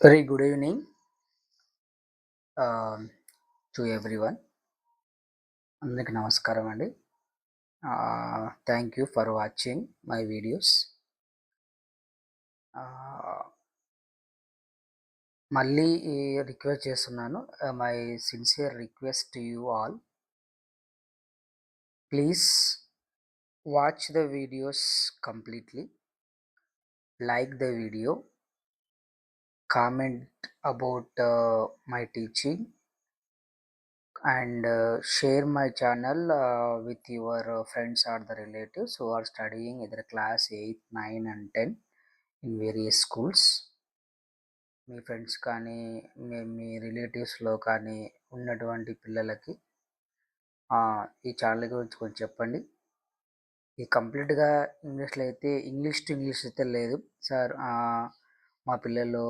Very good evening um, to everyone. అందరికి నమస్కారం అండి. Thank you for watching my videos. మళ్ళీ రిక్వెస్ట్ చేస్తున్నాను. My sincere request to you all, please watch the videos completely, like the video, comment about my teaching and share my channel with your friends or the relatives who are studying either class 8, 9 and 10 in various schools. Me friends కానీ మీ రిలేటివ్స్లో కానీ ఉన్నటువంటి పిల్లలకి ఈ channel గురించి కొంచెం చెప్పండి. ఇది కంప్లీట్గా ఇంగ్లీష్లో అయితే ఇంగ్లీష్ టు ఇంగ్లీష్ అయితే లేదు సార్. మా పిల్లలు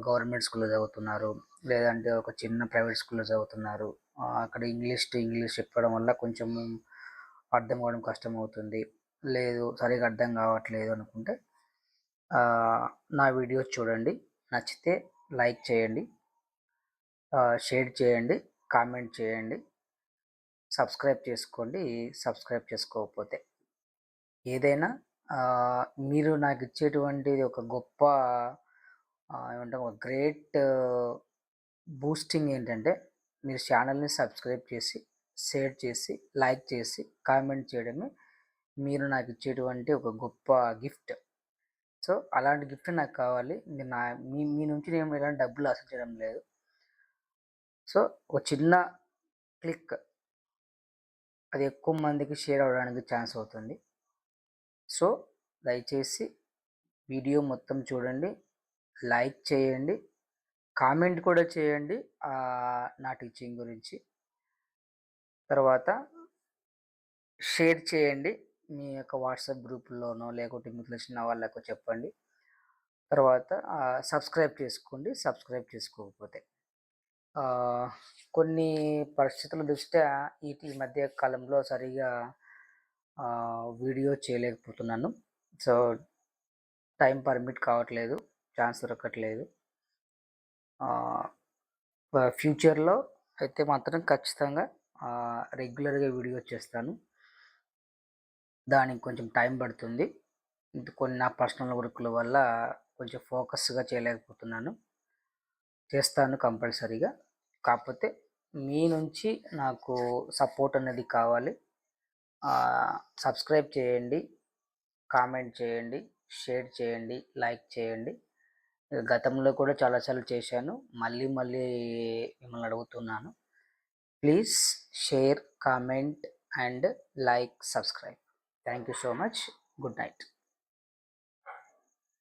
గవర్నమెంట్ స్కూల్లో చదువుతున్నారు, లేదంటే ఒక చిన్న ప్రైవేట్ స్కూల్లో చదువుతున్నారు, అక్కడ ఇంగ్లీష్ టు ఇంగ్లీష్ చెప్పడం వల్ల కొంచెం అర్థం కావడం కష్టమవుతుంది, లేదు సరిగా అర్థం కావట్లేదు అనుకుంటే నా వీడియోస్ చూడండి. నచ్చితే లైక్ చేయండి, షేర్ చేయండి, కామెంట్ చేయండి, సబ్స్క్రైబ్ చేసుకోండి. సబ్స్క్రైబ్ చేసుకోకపోతే ఏదైనా మీరు నాకు ఇచ్చేటువంటిది ఒక గొప్ప ఏమంటాం ఒక గ్రేట్ బూస్టింగ్ ఏంటంటే మీరు ఛానల్ని సబ్స్క్రైబ్ చేసి, షేర్ చేసి, లైక్ చేసి, కామెంట్ చేయడమే మీరు నాకు ఇచ్చేటువంటి ఒక గొప్ప గిఫ్ట్. సో అలాంటి గిఫ్ట్ నాకు కావాలి. మీరు మీ నుంచి నేను ఎలాంటి డబ్బులు ఆశించడం లేదు. సో ఒక చిన్న క్లిక్ అది ఎక్కువ మందికి షేర్ అవ్వడానికి ఛాన్స్ అవుతుంది. సో దయచేసి వీడియో మొత్తం చూడండి, లైక్ చేయండి, కామెంట్ కూడా చేయండి నా టీచింగ్ గురించి. తర్వాత షేర్ చేయండి మీ యొక్క వాట్సాప్ గ్రూపుల్లోనో, లేకుంటే మీకు తెలిసిన వాళ్ళకు చెప్పండి. తర్వాత సబ్స్క్రైబ్ చేసుకోండి, సబ్స్క్రైబ్ చేసుకోకపోతే. కొన్ని పరిస్థితుల దృష్ట్యా ఈ మధ్య కాలంలో సరిగా వీడియో చేయలేకపోతున్నాను. సో టైం పర్మిట్ కావట్లేదు, ఛాన్స్ దొరకట్లేదు. ఫ్యూచర్లో అయితే మాత్రం ఖచ్చితంగా రెగ్యులర్గా వీడియో చేస్తాను. దానికి కొంచెం టైం పడుతుంది. కొన్ని నా పర్సనల్ వర్క్ల వల్ల కొంచెం ఫోకస్గా చేయలేకపోతున్నాను. చేస్తాను కంపల్సరీగా. కాకపోతే మీ నుంచి నాకు సపోర్ట్ అనేది కావాలి. సబ్స్క్రైబ్ చేయండి, కామెంట్ చేయండి, షేర్ చేయండి, లైక్ చేయండి. గతంలో కూడా చాలాసార్లు చేశాను, మళ్ళీ మిమ్మల్ని అడుగుతున్నాను. Please share, comment and like, subscribe. Thank you so much. Good night.